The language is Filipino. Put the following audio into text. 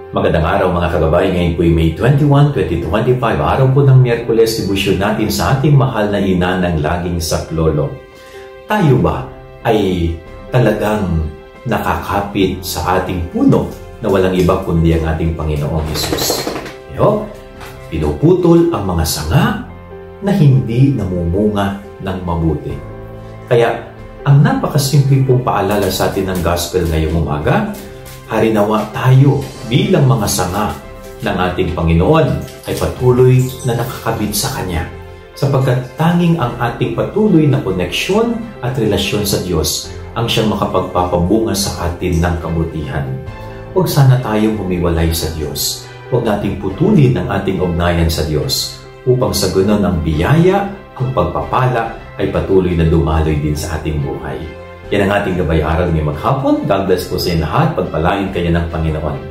Magandang araw mga kagabay, ngayon po ay May 21, 2025, araw po ng Miyerkules, debosyon natin sa ating mahal na ina ng laging saklolo. Tayo ba ay talagang nakakapit sa ating puno na walang iba kundi ang ating Panginoong Hesus? Pinuputol ang mga sanga na hindi namumunga ng mabuti. Kaya ang napakasimpleng pong paalala sa atin ng gospel ngayong umaga, harinawa tayo bilang mga sanga ng ating Panginoon ay patuloy na nakakabit sa Kanya. Sapagkat tanging ang ating patuloy na koneksyon at relasyon sa Diyos ang siyang makapagpapabunga sa atin ng kabutihan. Huwag sana tayong humiwalay sa Diyos. Huwag nating putulin ang ating ugnayan sa Diyos upang sa ganon ang biyaya, ang pagpapala ay patuloy na dumaloy din sa ating buhay. Yan ang ating gabay araw ngayong maghapon. God bless po sa inyo lahat. Pagpalain kayo ng Panginoon.